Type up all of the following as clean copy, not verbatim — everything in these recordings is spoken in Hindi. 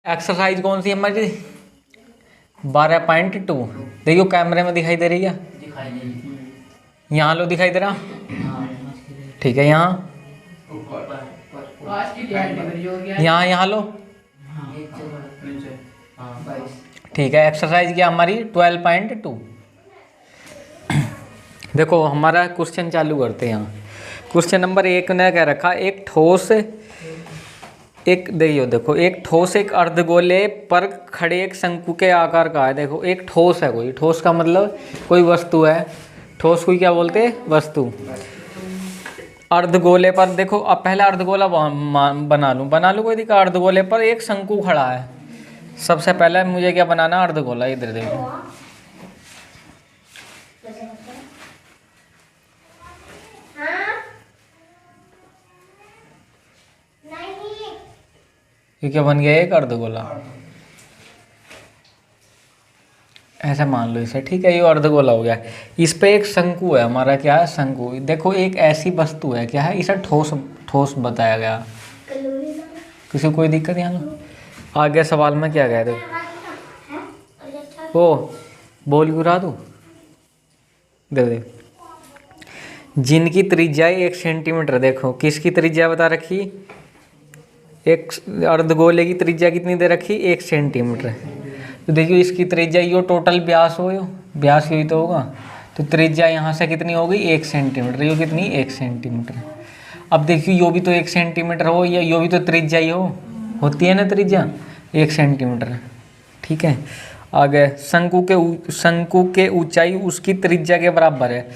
एक्सरसाइज कौन सी है हमारी? 12.2। देखियो कैमरे में दिखाई दे रही है? दिखाई नहीं। यहाँ लो, दिखाई दे रहा? हाँ, ठीक है, यहाँ यहाँ यहाँ लो। ठीक है, एक्सरसाइज क्या हमारी 12.2। देखो हमारा क्वेश्चन चालू करते हैं। यहाँ क्वेश्चन नंबर 1 ने क्या रखा, एक ठोस एक देखो एक ठोस एक अर्धगोले पर खड़े एक शंकु के आकार का है। देखो एक ठोस है, कोई ठोस का मतलब कोई वस्तु है। ठोस को क्या बोलते हैं? वस्तु। अर्धगोले पर देखो, अब पहला अर्धगोला बना लूँ कोई दिक्कत। अर्धगोले पर एक शंकु खड़ा है। सबसे पहले मुझे क्या बनाना? अर्धगोला। इधर देखो, ये क्या बन गया? एक अर्धगोला। ऐसा मान लो इसे, ठीक है, ये अर्धगोला हो गया। इस पे एक शंकु है हमारा। क्या है? शंकु। देखो एक ऐसी वस्तु है, क्या है? इसे ठोस बताया गया। किसी को कोई दिक्कत? यहाँ आगे सवाल में क्या कह देखो, ओ बोल गिरा दूँ। देख जिनकी त्रिज्या 1 सेंटीमीटर। देखो किसकी त्रिज्या बता रखी? एक अर्धगोले की त्रिज्या कितनी दे रखी? 1 सेंटीमीटर। तो देखियो इसकी त्रिज्या, यो टोटल व्यास हो, यो व्यास यही तो होगा। तो त्रिज्या यहाँ से कितनी होगी? 1 सेंटीमीटर। यो कितनी? 1 सेंटीमीटर। अब देखियो यो भी तो 1 सेंटीमीटर हो, या यो भी तो त्रिज्या ही होती है ना त्रिज्या 1 सेंटीमीटर। ठीक है, आगे शंकु के ऊंचाई उसकी त्रिज्या के बराबर है।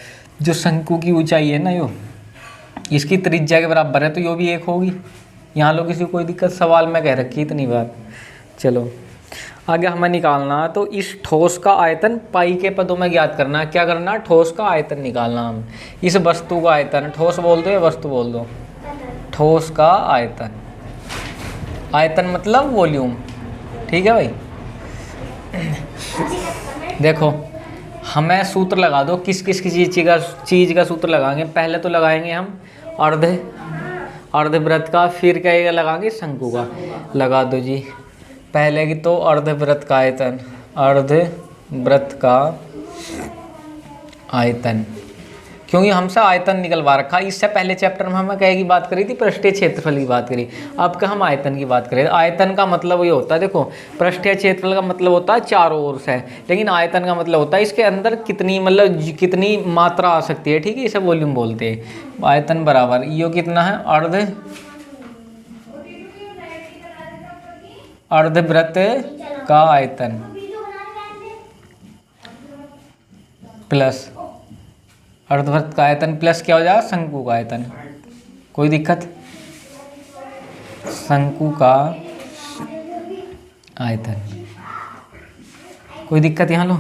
जो शंकु की ऊंचाई है ना, यो इसकी त्रिज्या के बराबर है, तो यो भी 1 होगी। यहाँ लोग किसी को कोई दिक्कत? सवाल में कह रखी इतनी बात। चलो आगे हमें निकालना, तो इस ठोस का आयतन पाई के पदों में ज्ञात करना। क्या करना? ठोस का आयतन निकालना। हम इस वस्तु का आयतन, ठोस बोल दो या वस्तु बोल दो? ठोस का आयतन। आयतन मतलब वॉल्यूम। ठीक है भाई। देखो हमें सूत्र लगा दो, किस किस चीज़ का सूत्र लगाएंगे। पहले तो लगाएंगे हम अर्धवृत्त का, फिर क्या लगाएंगे? शंकु का। लगा दो जी। पहले की तो अर्धवृत्त का आयतन, अर्धवृत्त का आयतन, क्योंकि हमसे आयतन निकलवा रखा। इससे पहले चैप्टर में हमें क्या की बात करी थी? पृष्ठीय क्षेत्रफल की बात करी। अब क्या हम आयतन की बात करें? आयतन का मतलब ये होता है, देखो पृष्ठीय क्षेत्रफल का मतलब होता है चारों ओर से, लेकिन आयतन का मतलब होता है इसके अंदर कितनी, मतलब कितनी मात्रा आ सकती है। ठीक है, इसे वॉल्यूम बोलते हैं। आयतन बराबर यो कितना है? अर्धवृत्त का आयतन प्लस अर्धवृत्त का आयतन प्लस क्या हो जाएगा? शंकु का आयतन। कोई दिक्कत? शंकु का आयतन। कोई दिक्कत यहाँ लो?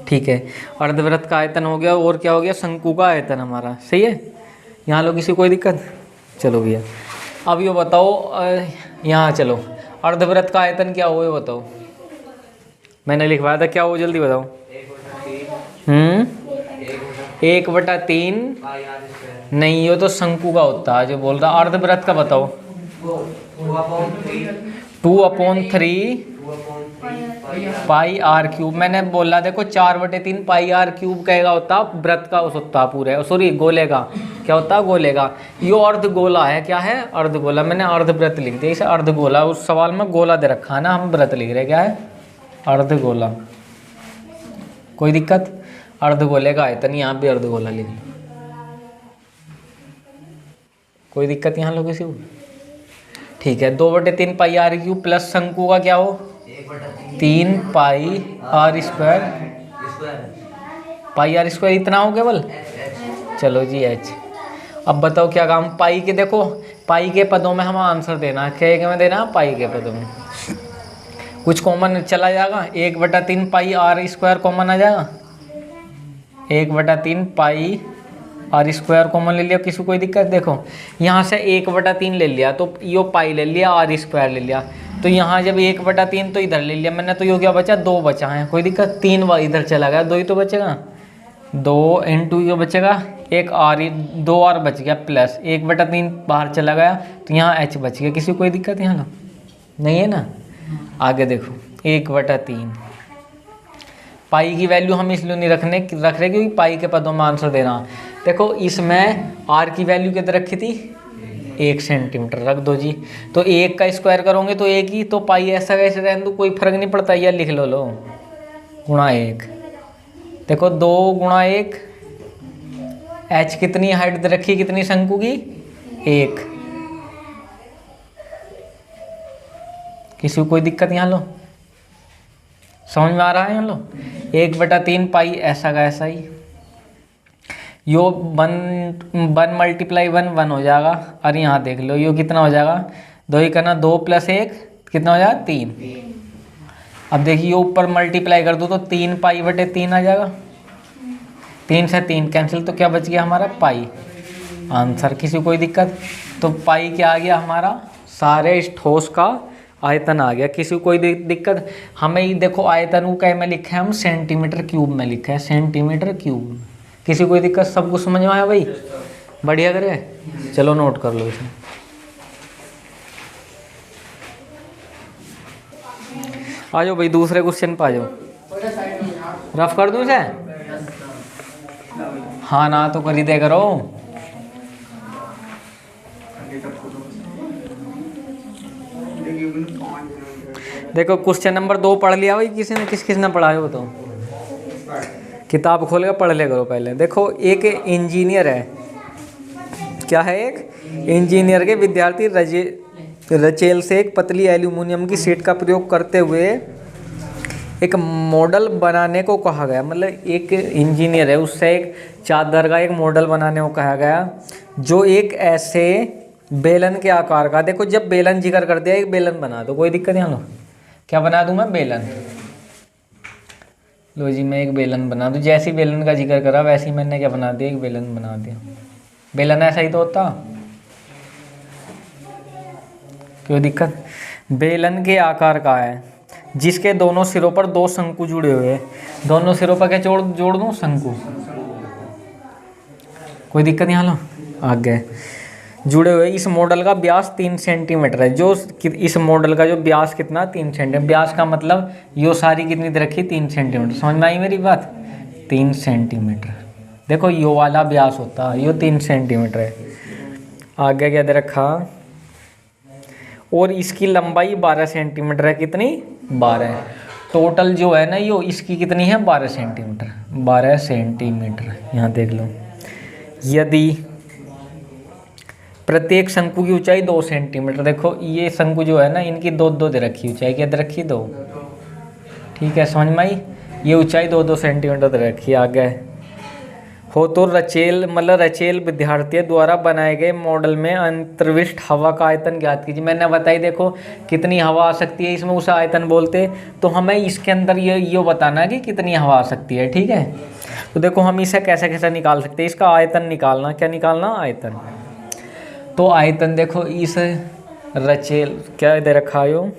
ठीक है, अर्धवृत्त का आयतन हो गया, और क्या हो गया? शंकु का आयतन हमारा। सही है, यहाँ लो किसी कोई दिक्कत? चलो भैया, अब ये बताओ, यहाँ चलो, अर्धवृत्त का आयतन क्या हो ये बताओ। मैंने लिखवाया था, क्या हो जल्दी बताओ। 1/3 नहीं, ये तो शंकु का होता है जो बोल रहा। अर्धवृत्त का बताओ। 2/3 पाई आर क्यूब। मैंने बोला देखो 4/3 पाई आर क्यूब कहेगा होता वृत्त का होता पूरे, सॉरी गोले का। क्या होता है? गोले का। यो अर्धगोला है। क्या है? अर्धगोला। मैंने अर्धवृत्त लिख दिया, इसे अर्धगोला। उस सवाल में गोला दे रखा है ना, हम वृत्त लिख रहे। क्या है? अर्धगोला। कोई दिक्कत? अर्धगोले का आयतन, यहाँ भी अर्धगोला लिख लो। कोई दिक्कत यहाँ लोग किसी को? ठीक है, 2/3 पाई आर क्यूब प्लस शंकु का क्या हो? 3 pi r square. Pi r square इतना हो केवल। चलो जी एच। अब बताओ क्या काम? पाई के, देखो पाई के पदों में हम आंसर देना है। क्या में देना? पाई के पदों में। कुछ कॉमन चला जाएगा, 1/3 पाई आर स्क्वायर कॉमन आ जाएगा। 1/3 पाई आर स्क्वायर कॉमन ले लिया, किसी को कोई दिक्कत? देखो यहाँ से 1/3 ले लिया, तो यो पाई ले लिया, आर स्क्वायर ले लिया, तो यहाँ जब 1/3 तो इधर ले लिया मैंने, तो यो क्या बचा? 2 बचा है। कोई दिक्कत? 3 इधर चला गया, 2 ही तो बचेगा। 2 इंटू यो बचेगा, एक आर, 2 आर बच गया, प्लस 1/3 बाहर चला गया, तो यहाँ एच बच गया। किसी को कोई दिक्कत यहाँ? नहीं है ना? आगे देखो 1/3 पाई की वैल्यू हम इसलिए नहीं रख रहे क्योंकि पाई के पदों में आंसर देना। देखो इसमें आर की वैल्यू कितने रखी थी 1 सेंटीमीटर रख दो जी। तो 1 का स्क्वायर करोगे तो 1 ही, तो पाई ऐसा कैसे रहने दो, कोई फर्क नहीं पड़ता, या लिख लो गुणा 1। देखो 2 गुणा 1, एच कितनी हाइट दे रखी, कितनी शंकु की 1। किसी को कोई दिक्कत यहाँ लो, समझ में आ रहा है यहाँ लो। 1/3 पाई ऐसा का ऐसा ही, यो 1 मल्टीप्लाई 1 हो जाएगा। और यहाँ देख लो यो कितना हो जाएगा, 2 ही करना, 2 + 1 कितना हो जाएगा 3। अब देखिए ऊपर मल्टीप्लाई कर दो तो 3 पाई/3 आ जाएगा। 3 से 3 कैंसिल, तो क्या बच गया हमारा पाई आंसर। किसी को कोई दिक्कत, तो पाई क्या आ गया हमारा, सारे इस ठोस का आयतन आ गया। किसी को कोई दिक्कत, हमें ये देखो आयतन को क्या में लिखा है हम, सेंटीमीटर क्यूब में लिखा है, सेंटीमीटर क्यूब। किसी को कोई दिक्कत, सब कुछ समझ में आया भाई, बढ़िया करे। चलो नोट कर लो इसे। आ जाओ भाई दूसरे क्वेश्चन पे आ जाओ, रफ कर दूं इसे, हाँ ना तो कर ही दे करो। देखो क्वेश्चन नंबर 2 पढ़ लिया भाई किसी ने, किसने पढ़ा है वो तो किताब खोल के पढ़ ले करो पहले। देखो एक इंजीनियर है, क्या है, एक इंजीनियर के विद्यार्थी रचेल से एक पतली एल्यूमिनियम की शीट का प्रयोग करते हुए एक मॉडल बनाने को कहा गया। मतलब एक इंजीनियर है, उससे एक चादर का एक मॉडल बनाने को कहा गया जो एक ऐसे बेलन के आकार का, देखो जब बेलन जिक्र कर दिया एक बेलन बना दो, कोई दिक्कत नहीं। लो क्या बना दूं मैं, बेलन। लो जी मैं एक बेलन बना दूं, जैसी बेलन का जिक्र करा वैसे ही मैंने क्या बना दिया, एक बेलन बना दिया। बेलन ऐसा ही तो होता, क्यों दिक्कत। बेलन के आकार का है जिसके दोनों सिरों पर 2 शंकु जुड़े हुए हैं। दोनों सिरों पर क्या जोड़ दूं, शंकु। कोई दिक्कत नहीं। लो आगे जुड़े हुए। इस मॉडल का व्यास 3 सेंटीमीटर है। जो इस मॉडल का जो व्यास कितना, 3 सेंटीमीटर। व्यास का मतलब यो सारी कितनी दे रखी, 3 सेंटीमीटर। समझ में आई मेरी बात, 3 सेंटीमीटर। देखो यो वाला व्यास होता है, यो 3 सेंटीमीटर है। आगे क्या दे रखा, और इसकी लंबाई 12 सेंटीमीटर है। कितनी, 12। टोटल जो है ना यो इसकी कितनी है, 12 सेंटीमीटर। 12 सेंटीमीटर यहाँ देख लो। यदि प्रत्येक शंकु की ऊंचाई 2 सेंटीमीटर, देखो ये शंकु जो है ना इनकी 2 दे रखी ऊंचाई, क्या दे रखी 2, ठीक है समझ में आई। ये ऊंचाई 2 सेंटीमीटर दे रखी। आगे हो तो रचेल विद्यार्थी द्वारा बनाए गए मॉडल में अंतर्विष्ट हवा का आयतन ज्ञात कीजिए। मैंने बताई देखो कितनी हवा आ सकती है इसमें, उसे आयतन बोलते। तो हमें इसके अंदर ये बताना कि कितनी हवा आ सकती है, ठीक है। तो देखो हम इसे कैसे कैसे निकाल सकते हैं, इसका आयतन निकालना। क्या निकालना, आयतन। तो आयतन देखो इस रचेल, क्या दे रखा है,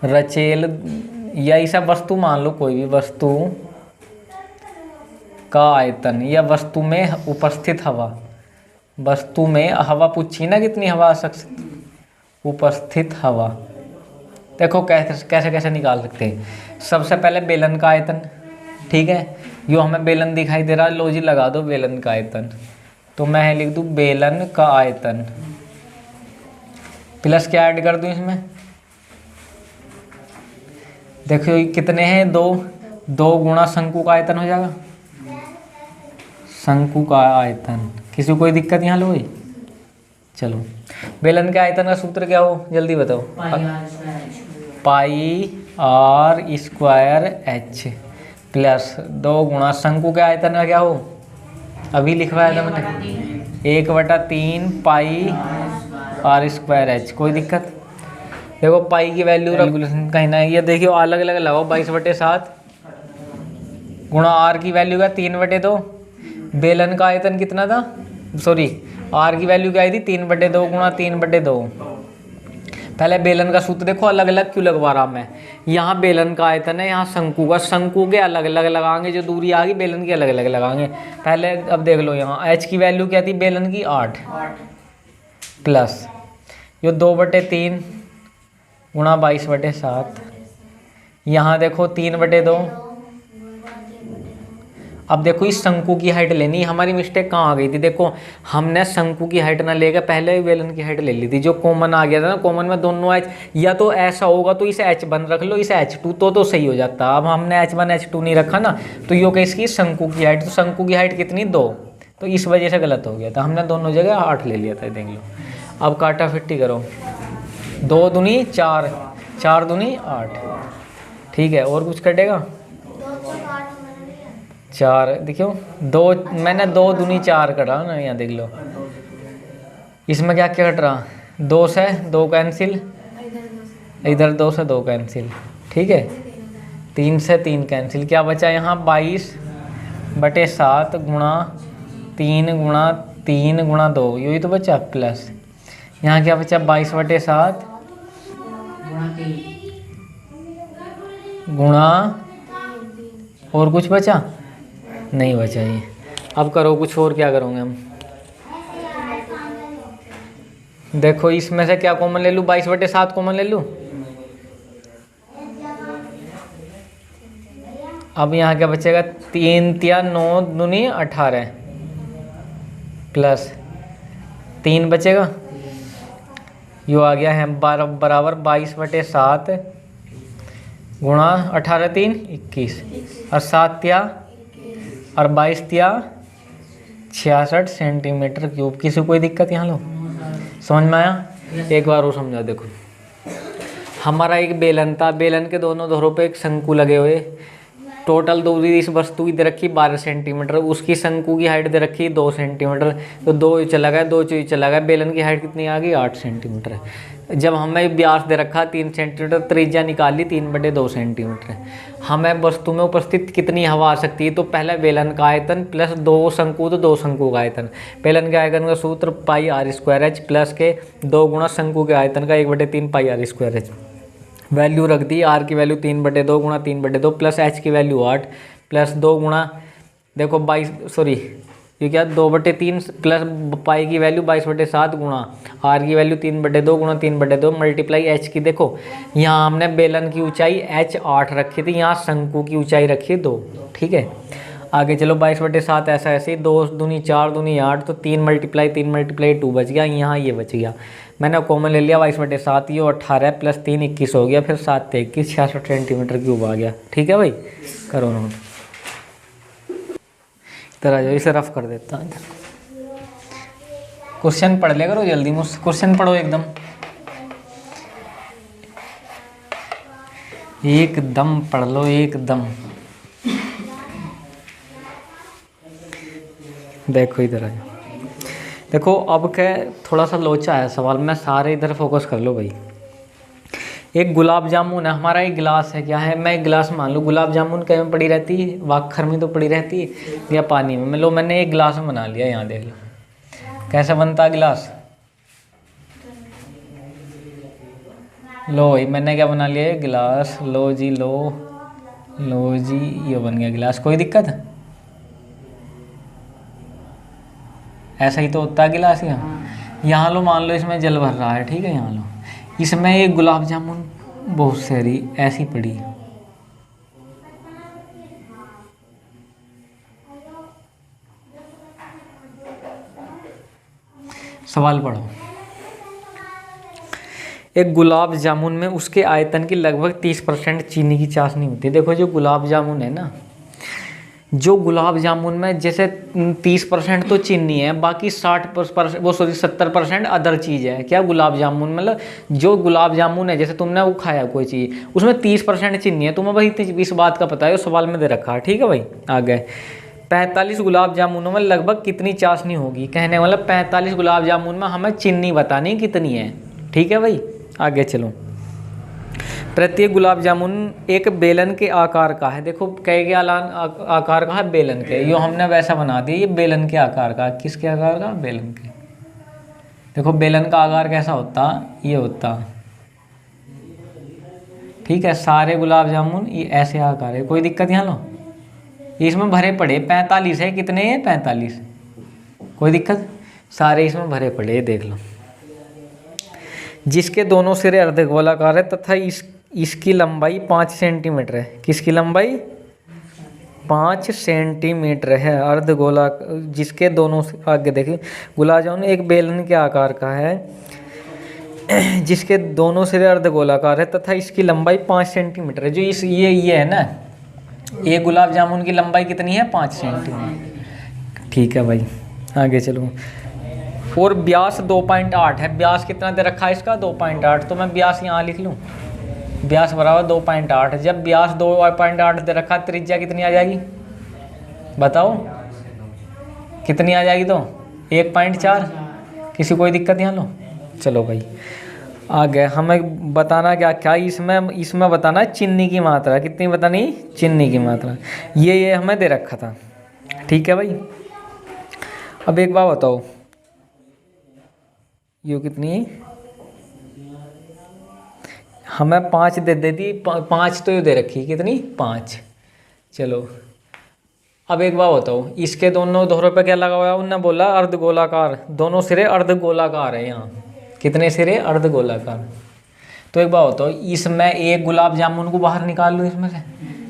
रचेल या ऐसा वस्तु मान लो, कोई भी वस्तु का आयतन या वस्तु में उपस्थित हवा। वस्तु में हवा पूछी ना, कितनी हवा आ सकती, उपस्थित हवा। देखो कैसे कैसे निकाल सकते हैं। सबसे पहले बेलन का आयतन, ठीक है। यो हमें बेलन दिखाई दे रहा है, लो जी लगा दो बेलन का आयतन। तो मैं लिख दूं बेलन का आयतन प्लस क्या ऐड कर दूं इसमें, देखो कितने हैं, 2 गुणा शंकु का आयतन हो जाएगा। शंकु का आयतन, किसी को कोई दिक्कत यहाँ लो भाई। चलो बेलन के आयतन का सूत्र क्या हो, जल्दी बताओ। पाई आर स्क्वायर एच प्लस 2 गुणा शंकु के आयतन का क्या हो, अभी लिखवाया था मैंने, 1/3 पाई आर स्क्वायर एच। कोई दिक्कत। देखो पाई की वैल्यू रेगुलेशन कहीं ना, ये देखियो अलग अलग लगाओ। 22/7 गुणा आर की वैल्यू का 3/2। बेलन का आयतन कितना था, सॉरी आर की वैल्यू क्या आई थी, 3/2 गुणा 3/2। पहले बेलन का सूत्र देखो अलग अलग क्यों लगवा रहा मैं। यहाँ बेलन का आयतन है, यहाँ शंकु का, शंकु के अलग अलग लगाएंगे, जो दूरी आ गई बेलन की अलग अलग लगाएंगे। पहले अब देख लो यहाँ एच की वैल्यू क्या थी बेलन की, 8 प्लस यो 2/3 गुणा 22/7। यहाँ देखो 3/2। अब देखो इस शंकु की हाइट लेनी, हमारी मिस्टेक कहाँ आ गई थी, देखो हमने शंकु की हाइट ना लेकर पहले बेलन की हाइट ले ली थी, जो कॉमन आ गया था ना, कॉमन में दोनों एच, या तो ऐसा होगा तो इसे H1 रख लो, इसे H2 तो सही हो जाता। अब हमने H1 H2 नहीं रखा ना, तो यो क्या इसकी शंकु की हाइट, तो शंकु की हाइट कितनी 2, तो इस वजह से गलत हो गया था, हमने दोनों जगह 8 ले लिया था, देख लो। अब काटा फिट्टी करो, 2 दूनी 4, 4 दूनी 8, ठीक है। और कुछ कटेगा 4, देखियो 2, मैंने 2 दूनी 4 कटा ना, यहाँ देख लो। इसमें क्या क्या कट रहा, 2 से 2 कैंसिल, इधर 2 से 2 कैंसिल, ठीक है। 3 से 3 कैंसिल, क्या बचा यहाँ 22/7 गुणा 3 गुणा 3 गुणा 2, यही तो बचा, प्लस यहाँ क्या बचा 22/7 गुणा, और कुछ बचा नहीं बचा ये। अब करो कुछ और, क्या करोगे हम, देखो इसमें से क्या कॉमन ले लूँ, 22/7 कॉमन ले लूँ। अब यहाँ क्या बचेगा, 3 तिया 9 दूनी 18 प्लस 3 बचेगा, यो आ गया है बराबर 22/7 गुणा 18 3 21, और 7 तिया और 22 तिया 66 सेंटीमीटर क्यूब। किसी कोई दिक्कत यहाँ लो, समझ में आया? एक बार और समझा, देखो हमारा एक बेलन था, बेलन के दोनों धुरों पे एक शंकु लगे हुए, टोटल दूरी इस वस्तु की दे रखी 12 सेंटीमीटर, उसकी शंकु की हाइट दे रखी 2 सेंटीमीटर, तो 2 चला गया, 2 चला गया, बेलन की हाइट कितनी आ गई 8 सेंटीमीटर। जब हमें व्यास दे रखा 3 सेंटीमीटर, त्रिज्या निकाली 3/2 सेंटीमीटर, हमें वस्तु में उपस्थित कितनी हवा आ सकती है, तो पहले बेलन का आयतन प्लस 2 शंकु, तो 2 शंकु का आयतन, बेलन के आयतन का सूत्र πr² प्लस के 2 गुणा शंकु के आयतन का 1/3 πr²। वैल्यू रख दी, आर की वैल्यू 3/2 गुणा 3/2 प्लस एच की वैल्यू 8 प्लस 2 गुणा, देखो 22, सॉरी ये क्या 2/3 प्लस पाई की वैल्यू 22/7 गुणा आर की वैल्यू 3/2 गुणा 3/2 मल्टीप्लाई एच की। देखो यहाँ हमने बेलन की ऊंचाई h 8 रखी थी, यहाँ शंकु की ऊंचाई रखी 2, ठीक है। आगे चलो 22/7 ऐसा ऐसे ही, 2 दूनी 4 दूनी 8, तो 3 × 2 बच गया, यहाँ ये बच गया, मैंने कॉमन ले लिया 22/7, ये 18 प्लस 3 21 हो गया, फिर 7 से 21 66 सेंटीमीटर क्यूब आ गया, ठीक है भाई। करो नोट, इधर आ जाओ, इसे रफ कर देता हूँ। क्वेश्चन पढ़ लिया करो जल्दी, मुझसे क्वेश्चन पढ़ो एकदम एकदम पढ़ लो एकदम। देखो इधर आ जाओ, देखो अब क्या थोड़ा सा लोचा है सवाल में, सारे इधर फोकस कर लो भाई। एक गुलाब जामुन है, हमारा एक गिलास है, क्या है, मैं एक गिलास मान लूँ, गुलाब जामुन कहीं में पड़ी रहती है, वाखर में तो पड़ी रहती है या पानी में, लो मैंने एक गिलास में बना लिया, यहाँ देख लो कैसे बनता है गिलास। लो भाई मैंने क्या बना लिया है, गिलास, लो जी लो जी, ये बन गया गिलास, कोई दिक्कत है? ऐसा ही तो होता है गिलास। यहाँ लो मान लो इसमें जल भर रहा है, ठीक है, यहाँ लो इसमें एक गुलाब जामुन बहुत सारी ऐसी पड़ी, सवाल पढ़ो। एक गुलाब जामुन में उसके आयतन की लगभग 30% चीनी की चाशनी होती है। देखो जो गुलाब जामुन है ना, जो गुलाब जामुन में जैसे 30% तो चीनी है, बाकी 70% अदर चीज़ है। क्या गुलाब जामुन मतलब जो गुलाब जामुन है, जैसे तुमने वो खाया कोई चीज़, उसमें 30% चीनी है, तुम्हें भाई इस बात का पता है, सवाल में दे रखा है, ठीक है भाई। आगे 45 गुलाब जामुनों में लगभग कितनी चाशनी होगी, कहने मतलब 45 गुलाब जामुन में हमें चीनी बतानी कितनी है, ठीक है भाई। आगे चलो, प्रत्येक गुलाब जामुन एक बेलन के आकार का है। देखो कई के आकार का है, बेलन के, यो हमने वैसा बना दिया, ये बेलन के आकार का, किसके आकार का, बेलन के। देखो बेलन का आकार कैसा होता, ये होता, ठीक है। सारे गुलाब जामुन ये ऐसे आकार है, कोई दिक्कत यहाँ लो, इसमें भरे पड़े 45 है, कितने हैं 45, कोई दिक्कत, सारे इसमें भरे पड़े, देख लो। जिसके दोनों सिरे अर्धगोलाकार है तथा इसकी लंबाई 5 सेंटीमीटर है। किसकी लंबाई 5 सेंटीमीटर है। अर्धगोला जिसके दोनों आगे देखिए गुलाब जामुन एक बेलन के आकार का है जिसके दोनों सिरे अर्धगोलाकार है तथा इसकी लंबाई 5 सेंटीमीटर है। जो इस ये है ना, ये गुलाब जामुन की लंबाई कितनी है 5 सेंटीमीटर। ठीक है भाई, आगे चलो। और व्यास 2.8 है। व्यास कितना दे रखा है इसका 2.8, तो मैं व्यास यहाँ लिख लूँ, व्यास बराबर 2.8। जब व्यास 2.8 दे रखा, त्रिज्या कितनी आ जाएगी बताओ, कितनी आ जाएगी? तो 1.4। किसी कोई दिक्कत यहाँ लो। चलो भाई आगे हमें बताना क्या इसमें बताना चीनी की मात्रा। कितनी बतानी? चीनी की मात्रा। ये हमें दे रखा था। ठीक है भाई। अब एक बात बताओ, ये कितनी हमें 5 दे देती, 5 तो ये दे रखी, कितनी 5। चलो अब एक बात बताओ, इसके दोनों धोरों पे क्या लगा हुआ है? उनने बोला अर्धगोलाकार, दोनों सिरे अर्धगोलाकार है। यहाँ कितने सिरे? अर्धगोलाकार। तो एक बात बताओ, इसमें एक गुलाब जामुन को बाहर निकाल लूँ इसमें से,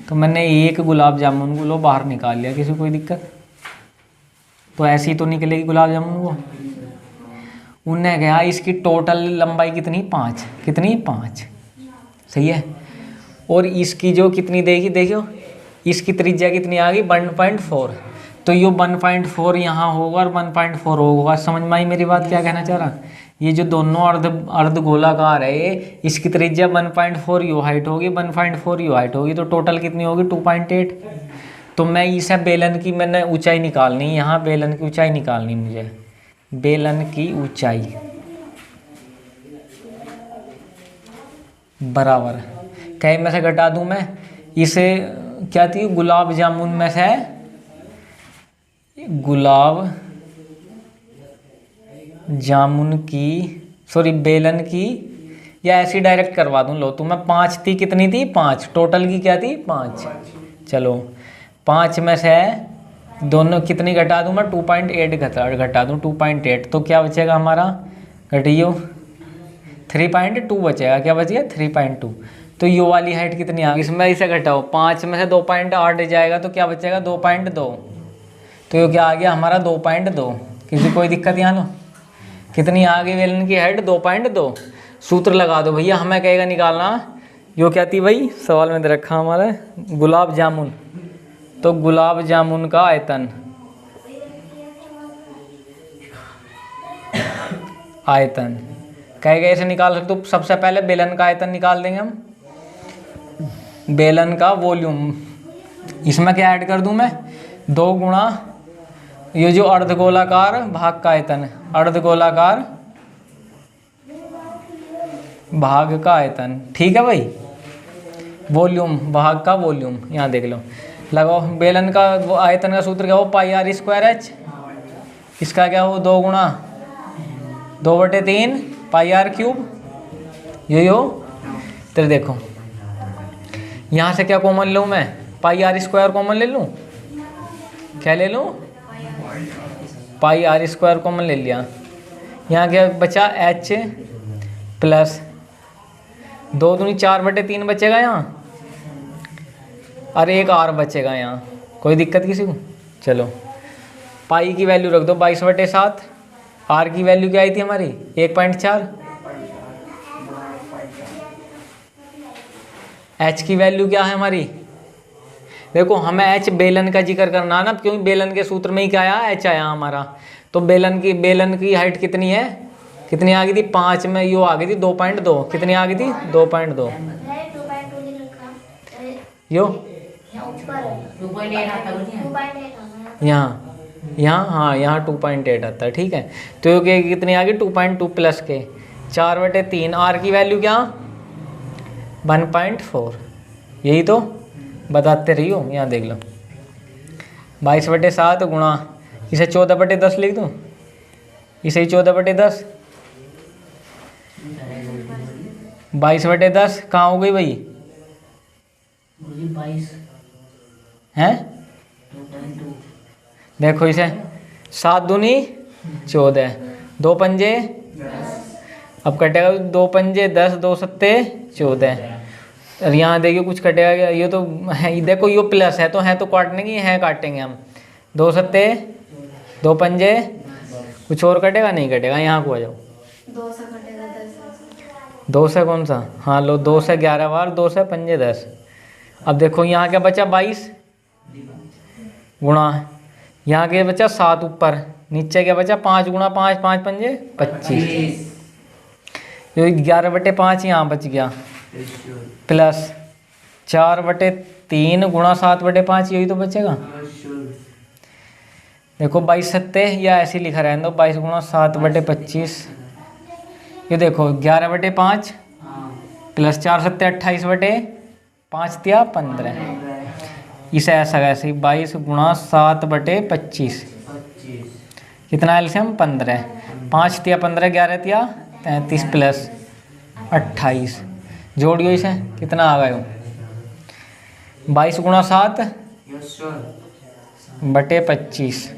तो मैंने एक गुलाब जामुन को लो बाहर निकाल लिया, किसी कोई दिक्कत? तो ऐसी तो निकलेगी गुलाब जामुन को। उनने कहा इसकी टोटल लंबाई कितनी? 5। कितनी? 5। सही है। और इसकी जो कितनी देगी देखियो, इसकी त्रिज्या कितनी आ गई 1.4। तो ये 1.4 यहाँ होगा और 1.4 होगा। समझ में आई मेरी बात? क्या कहना चाह रहा? ये जो दोनों अर्धगोलाकार है ये, इसकी त्रिज्या 1.4 यू हाइट होगी, 1.4 यू हाइट होगी, तो टोटल कितनी होगी 2.8। तो मैं इसे बेलन की मैंने ऊंचाई निकालनी, यहाँ बेलन की ऊंचाई निकालनी मुझे, बेलन की ऊंचाई बराबर कई में से घटा दूं मैं इसे, क्या थी? गुलाब जामुन में से गुलाब जामुन की, सॉरी बेलन की, या ऐसी डायरेक्ट करवा दूं। लो तो मैं 5 थी, कितनी थी 5, टोटल की क्या थी 5। चलो 5 में से दोनों कितनी घटा दूं मैं? 2.8 घटा दूं, 2.8। तो क्या बचेगा हमारा? घटियो 3.2 बचेगा। क्या बचेगा? 3.2। तो यू वाली हाइट कितनी आ गई? इसमें इसे घटाओ, 5 में से 2.8 जाएगा तो क्या बचेगा? 2.2। तो ये क्या आ गया हमारा? 2.2। किसी कोई दिक्कत यहाँ लो? कितनी आ गई बेलन की हाइट? 2.2। सूत्र लगा दो भैया, हमें कहेगा निकालना। यो क्या थी भाई? सवाल में दे रखा हमारा गुलाब जामुन। तो गुलाब जामुन का आयतन, आयतन कहेगा ऐसे निकाल सकते हो। सबसे पहले बेलन का आयतन निकाल देंगे हम, बेलन का वॉल्यूम। इसमें क्या ऐड कर दूं मैं? 2 गुणा ये जो अर्धगोलाकार भाग का आयतन, अर्धगोलाकार भाग का आयतन। ठीक है भाई, वॉल्यूम भाग का वॉल्यूम। यहाँ देख लो, लगाओ बेलन का वो आयतन का सूत्र क्या हो? πr²h। इसका क्या हो? 2 गुणा 2/3 πr³। यो तो देखो यहाँ से क्या कॉमन लूँ मैं? πr² कॉमन ले लूँ। क्या ले लूँ? πr² कॉमन ले लिया। यहाँ क्या बचा? h प्लस 2 दूनी 4/3 बचेगा यहाँ, और एक r बचेगा यहाँ। कोई दिक्कत किसी को? चलो पाई की वैल्यू रख दो 22/7। r की वैल्यू क्या आई थी हमारी? 1.4। h की वैल्यू क्या है हमारी? देखो हमें h बेलन का जिक्र करना ना, क्योंकि बेलन के सूत्र में ही क्या आया? h आया हमारा। तो बेलन की हाइट कितनी है? कितनी आ गई थी? 5 में यो आ गई थी 2.2। कितनी आ गई थी? 2.2। यो यहाँ हाँ यहाँ 2.8 आता है। ठीक है, तो ये कितनी आ गई? 2.2 प्लस के 4/3। r की वैल्यू क्या? 1.4। यही तो बताते रही हो। यहाँ देख लो 22/7 गुणा, इसे 14/10 लिख दूँ, इसे ही 14/10। 22/10 कहाँ हो गई भाई? 22 हैं? देखो इसे 7 दूनी 14, 2 पंजे अब कटेगा 2 पंजे 10, 2 सत्ते 14। और यहाँ देखिए कुछ कटेगा क्या, ये तो है, देखो ये प्लस है तो काटने की है, काटेंगे हम। 2 सत्ते 2 पंजे, कुछ और कटेगा नहीं कटेगा। यहाँ को आ जाओ। 2 से कटेगा 10। 2 से कौन सा, हाँ लो 2 से 11 बार, 2 से पंजे 10। अब देखो यहाँ क्या बचा 22 गुणा, यहाँ क्या बचा 7 ऊपर, नीचे क्या बचा 5 गुणा 5, 5 पंजे 25। ये 11/5 यहाँ बच गया, प्लस 4/3 गुणा 7/5, यही तो बचेगा। देखो 22 सत्ते, या ऐसे ही लिखा रहने दो, 22 गुणा 7/25। ये देखो 11/5 प्लस 4 सत्ते 28/5 दिया 15। इसे ऐसा ऐसे 22 गुणा 7/25 कितना एलसीएम 15। 5 दिया 15, 11 दिया 33 प्लस 28, जोड़ियो इसे, कितना आ गया 22 गुणा 7/25,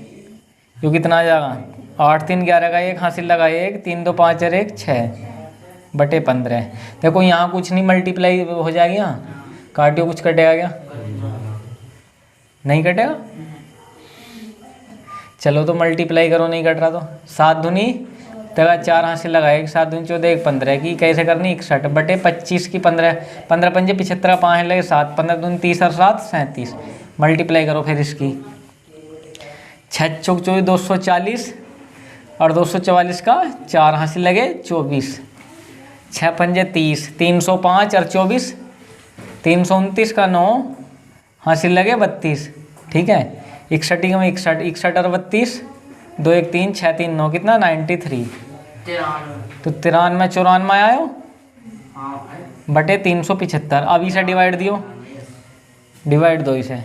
यो कितना आ जाएगा 8 3 11 का 1 हासिल लगा 1, 3 2 5 और 1 6/15। देखो यहाँ कुछ नहीं मल्टीप्लाई हो जाएगी, यहाँ काटियो, कुछ कटेगा क्या, नहीं कटेगा। चलो तो मल्टीप्लाई करो, नहीं कट रहा तो 7 दूनी तगा 4 हासिल लगाए, 7 दूनी 14 1 15 की कैसे करनी 61/25 की 15 15 पंजे 75, 5 लगे 7, 15 दूनी 30 और 7 37। मल्टीप्लाई करो फिर इसकी, 6 चौक 24 240 और 244 का 4 हासिल लगे 24, 6 पंजे 30, 305 और 24 329 का 9 हासिल लगे 32। ठीक है, 61 में 61 और 32, 2 1 3 6 3 9 कितना 93। तो 93 94 आयो बटे 375। अब इसे डिवाइड दियो, डिवाइड दो इसे,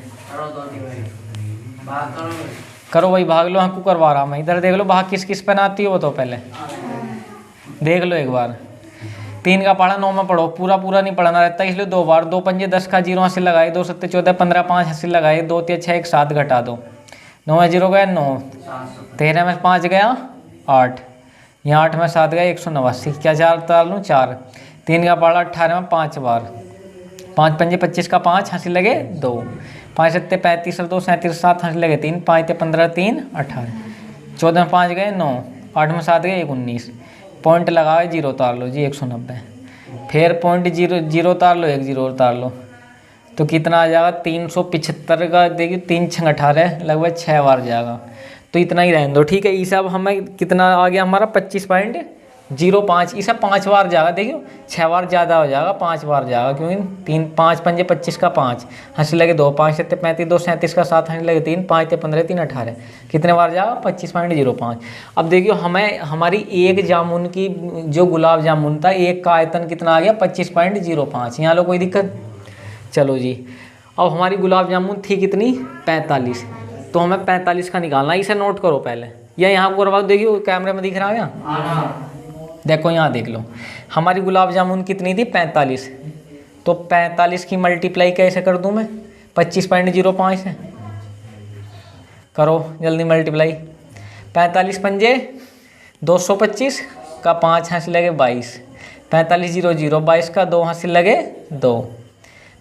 करो भाई भाग लो, हमको करवा रहा मैं, इधर देख लो भाग किस किस पे ना आती हो वो तो पहले देख लो एक बार। 3 का पढ़ा 9 में पढ़ो, पूरा पूरा नहीं पढ़ना रहता, इसलिए 2 बार। 2 पंजे 10 का 0 हासिल लगाए, 2 सत्ते 14 15 5 हासिल लगाए, 2 3 6 1 7 घटा दो, 9 में 0 गया 9, 13 में 5 गया 8, यहाँ 8 में 7 गया 189, क्या 4 ताल लूँ 4। 3 का पढ़ा 18 में 5 बार, 5 पंजे 25 का 5 हासिल लगे 2, 5 सत्ते 35 और 2 37 7 हासिल लगे 3, 5 15 3 18, 14 में 5 गए 9, 8 में 7 गए 19, पॉइंट लगाओ 0 उतार लो जी 190, फिर पॉइंट 0 उतार लो 1 0 उतार लो, तो कितना आ जाएगा 375 का, देखिए 3 6 18 लगभग 6 बार जाएगा। तो इतना ही रहने दो, ठीक है। ये सब हमें कितना आ गया हमारा 25.05, इसे 5 बार जाएगा, देखियो 6 बार ज़्यादा हो जाएगा, 5 बार जाएगा, क्योंकि 3 5 पंजे 25 का 5 हासिल लगे 2, 5 सत्ते 35 2 37 का 7 हासिल लगे 3, 5 ते 15 3 18, कितने बार जाएगा 25.05। अब देखियो हमें हमारी एक जामुन की जो गुलाब जामुन था, एक का आयतन कितना आ गया 25.05। यहाँ लो कोई दिक्कत, चलो जी। अब हमारी गुलाब जामुन थी कितनी 45, तो हमें 45 का निकालना, इसे नोट करो पहले, या यहाँ को करवा, देखियो कैमरे में दिख रहा है यहाँ, देखो यहाँ देख लो, हमारी गुलाब जामुन कितनी थी 45, तो 45 की मल्टीप्लाई कैसे कर दूँ मैं 25.05 से, करो जल्दी मल्टीप्लाई। 45 पंजे 225 का 5 हासिल लगे 22, 45 0 0 22 का 2 हासिल लगे 2,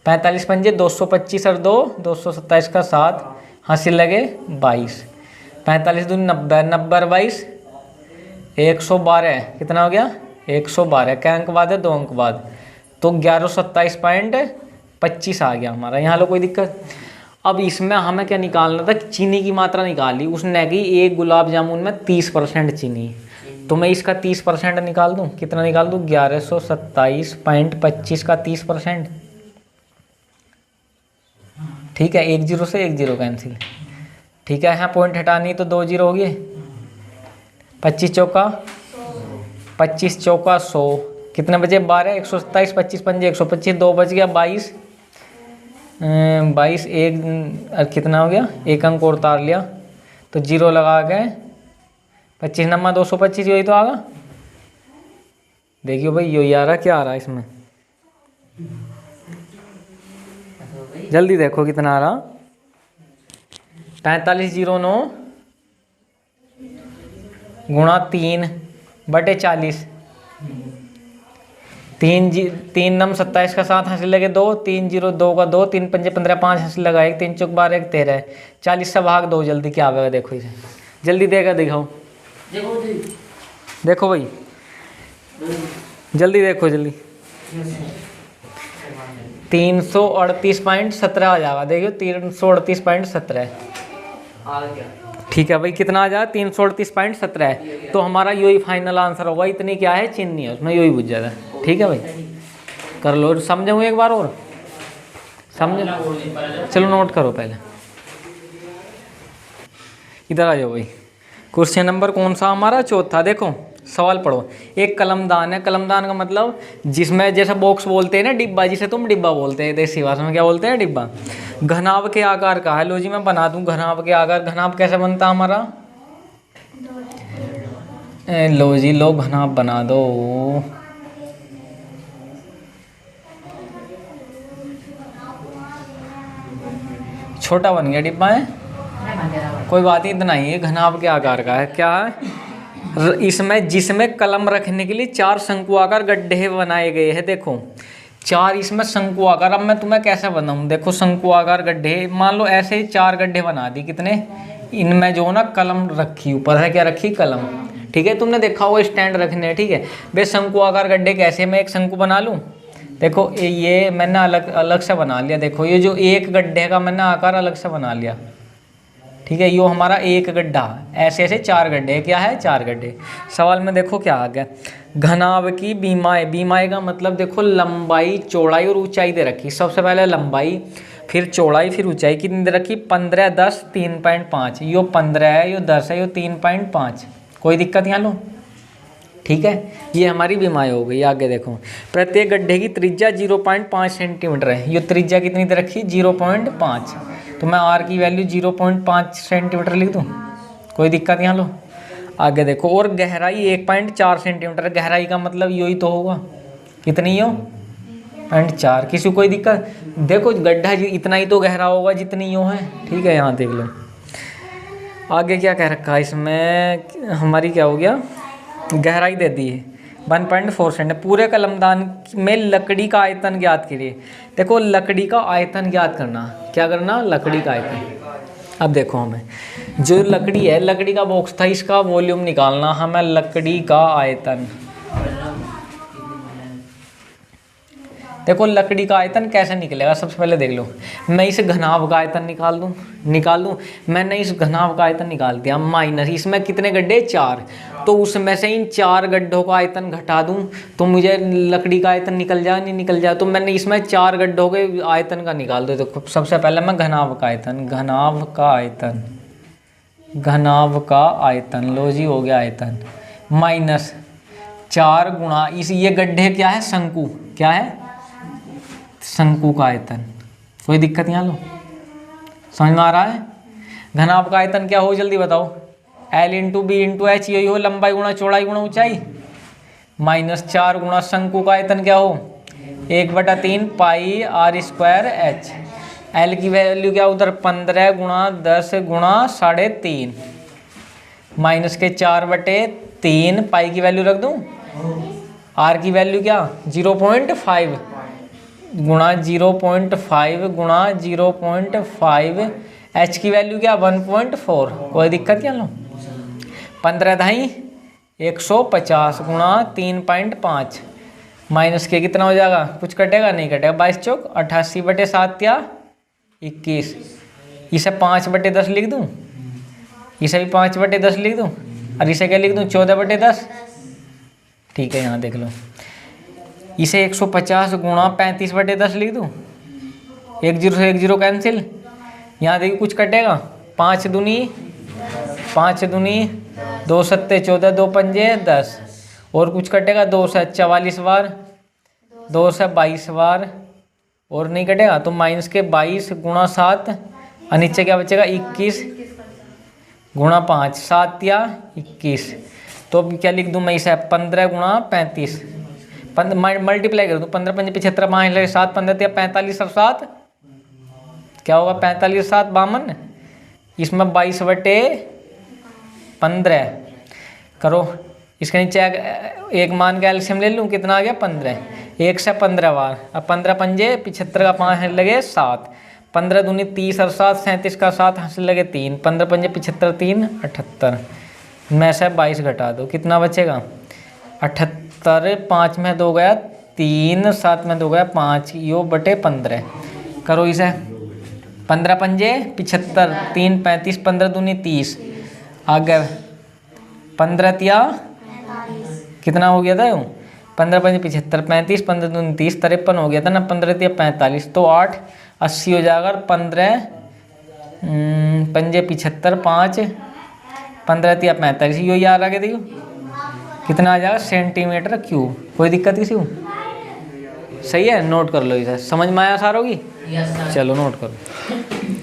45 पंजे 225 और 2 227 का 7 हासिल लगे 22, 45 दूनी 90 90 और 22 112, कितना हो गया 112, क्या अंक बाद है 2 अंक बाद, तो 1127.25 आ गया हमारा। यहाँ लो कोई दिक्कत। अब इसमें हमें क्या निकालना था, चीनी की मात्रा निकाली उसने की, एक गुलाब जामुन में 30% चीनी, तो मैं इसका 30% निकाल दूँ, कितना निकाल दूँ 1127.25 का 30%, ठीक है। 1 0 से 1 0 कैंसिल, ठीक है। यहाँ पॉइंट हटानी तो 2 0 हो गए, 25 चौका 100, कितने बचे 12, 127 25 पंजे 125, 2 बच गया 22 22 एक कितना हो गया, एक अंक और उतार लिया, तो 0 लगा गए 25 नम्मा 225, यही तो आ गया। देखियो भाई यही आ रहा, क्या आ रहा है इसमें, जल्दी देखो कितना आ रहा, 4509 गुणा 3/40, तीन नम 27 का 7 हासिल लगे 2, 3 0 2 का 2, 3 पंजे 15 5 हासिल लगा 1, 3 चौक 12 1 13, 40 से भाग 2, जल्दी क्या आवेगा देखो इसे, जल्दी देगा दिखाओ, देखो भाई जल्दी देखो जल्दी, 338.17 आ जाएगा, देखियो 338.17, ठीक है भाई, कितना आ जाएगा 338.17 है, तो हमारा यही फाइनल आंसर होगा, इतनी क्या है चिन्ह है उसमें, यही बुझ जाता है, ठीक है भाई, कर लो, समझो एक बार और, समझो, चलो नोट करो पहले, इधर आ जाओ भाई, क्वेश्चन नंबर कौन सा हमारा, चौथा, देखो सवाल पढ़ो, एक कलमदान है, कलमदान का मतलब जिसमें जैसे बॉक्स बोलते हैं ना डिब्बा, जिसे तुम डिब्बा बोलते हैं देसी भाषा में क्या बोलते हैं डिब्बा, घनाभ के आकार का है, लो जी मैं बना दूं घनाभ के आकार, घनाभ कैसे बनता हमारा, लो जी लो घनाभ बना दो, छोटा बन गया डिब्बा है, कोई बात नहीं, इतना ही है, घनाभ के आकार का है, क्या है इसमें, जिसमें कलम रखने के लिए 4 शंकु आकार गड्ढे बनाए गए हैं, देखो 4 इसमें शंकु आकार, अब मैं तुम्हें कैसे बनाऊं, देखो शंकु आकार गड्ढे, मान लो ऐसे ही 4 गड्ढे बना दी, कितने, इनमें जो ना कलम रखी, ऊपर है क्या रखी कलम, ठीक है, तुमने देखा होगा स्टैंड रखने, ठीक है, वे शंकु आकार गड्ढे कैसे, मैं एक शंकु बना लूँ, देखो ये मैंने अलग से बना लिया, देखो ये जो एक गड्ढे का मैंने आकार अलग से बना लिया, ठीक है, यो हमारा एक गड्ढा, ऐसे ऐसे 4 गड्ढे, क्या है 4 गड्ढे, सवाल में देखो क्या आ गया, घनाभ की बीमाएँ, बीमाएँ का मतलब देखो लंबाई चौड़ाई और ऊंचाई दे रखी, सबसे पहले लंबाई, फिर चौड़ाई, फिर ऊंचाई कितनी दे रखी, 15 10 3.5, यो 15 है, यो 10 है, यो 3.5, कोई दिक्कत यहाँ लो, ठीक है, ये हमारी बीमाएँ हो गई, आगे देखो, प्रत्येक गड्ढे की त्रिज्या 0.5 सेंटीमीटर है, यो त्रिज्या कितनी दे रखी 0.5, तो मैं आर की वैल्यू 0.5 सेंटीमीटर लिख दूँ, कोई दिक्कत यहाँ लो, आगे देखो, और गहराई 1.4 सेंटीमीटर, गहराई का मतलब यही तो होगा, कितनी हो 0.4, किसी को कोई दिक्कत, देखो गड्ढा इतना ही तो गहरा होगा जितनी यो है, ठीक है, यहाँ देख लो, आगे क्या कह रखा है इसमें, हमारी क्या हो गया, गहराई दे दी है 1.4 सेंटीमीटर, पूरे कलमदान में लकड़ी का आयतन ज्ञात कीजिए, देखो लकड़ी का आयतन ज्ञात करना, क्या करना, लकड़ी का आयतन, अब देखो हमें जो लकड़ी है, लकड़ी का बॉक्स था, इसका वॉल्यूम निकालना, हमें लकड़ी का आयतन, देखो लकड़ी का आयतन कैसे निकलेगा, सबसे पहले देख लो, मैं इस घनाभ का आयतन निकाल दूं, मैंने इस घनाभ का आयतन निकाल दिया, माइनस इसमें कितने गड्ढे 4, तो उसमें से इन 4 गड्ढों का आयतन घटा दूं तो मुझे लकड़ी का आयतन निकल जाए, नहीं निकल जाए, तो मैंने इसमें 4 गड्ढों के आयतन का निकाल दो, तो सबसे पहले मैं घनाभ का आयतन, घनाभ का आयतन, लो जी हो गया आयतन, माइनस 4 गुणा इस, ये गड्ढे क्या है शंकु, क्या है शंकु का आयतन, कोई दिक्कत यहाँ लो, समझ में आ रहा है, घनाभ का आयतन क्या हो जल्दी बताओ, L into B into H, यही हो लंबाई गुणा चौड़ाई गुणा ऊंचाई, माइनस 4 गुणा शंकु का आयतन क्या हो 1/3 पाई r स्क्वायर एच, L की वैल्यू क्या उधर 15 गुणा 10 गुणा 3.5, माइनस के 4/3, पाई की वैल्यू रख दूं, r की वैल्यू क्या 0.5 गुणा 0.5 गुणा 0.5, h की वैल्यू क्या 1.4, कोई दिक्कत क्या लो, 15 ढाई 150 गुणा 3.5, माइनस के कितना हो जाएगा, कुछ कटेगा नहीं कटेगा, 22 चौक 88/7 या 21, इसे 5/10 लिख दूं, इसे भी 5/10 लिख दूं, और इसे क्या लिख दूं 14/10, ठीक है, यहाँ देख लो, इसे 150 गुणा 35/10 लिख दूं, 1 0 से 1 0 कैंसिल, यहाँ देखिए कुछ कटेगा, 5 दूनी 2 सत्ते 14, 2 पंजे 10, और कुछ कटेगा 2 से 44 बार, 2 से 22 बार, और नहीं कटेगा तो माइनस के 22 गुणा 7, और नीचे क्या बचेगा 21 गुणा 5, 7 या 21, तो अब क्या लिख दूं मैं इसे 15 गुणा 35, मल्टीप्लाई कर दूं, 15 पंजे 75, 5 लगे 7 15 45 और 7 क्या होगा 45 7 52, इसमें 22/15 करो, इसके नीचे एक मान का एलसीएम ले लूँ, कितना आ गया 15। 1 से 15 बार, अब 15 पंजे 75 का 5 लगे 7, 15 दूनी 30 और 7 37 का 7 हंस लगे 3, 15 पंजे 75 3 78 में से 22 घटा दो, कितना बचेगा 78। 5 में 2 गया 3, 7 में 2 गया 5, यो बटे 15 करो इसे। 15 पंजे 75 3 35, 15 दूनी 30, आगे 15 तिया कितना हो गया था यूँ 15 पंजे 75 35, 15 दूनी 30 53 हो गया था ना, 15 तिया 45, तो 8 80 हो जाएगा। 15 पंजे 75 5, 15 तिया 45, यो यार आगे देखो कितना आ जाएगा सेंटीमीटर क्यूब। कोई दिक्कत किसी को? सही है, नोट कर लो इसे। समझ में आया सारों की? चलो नोट करो।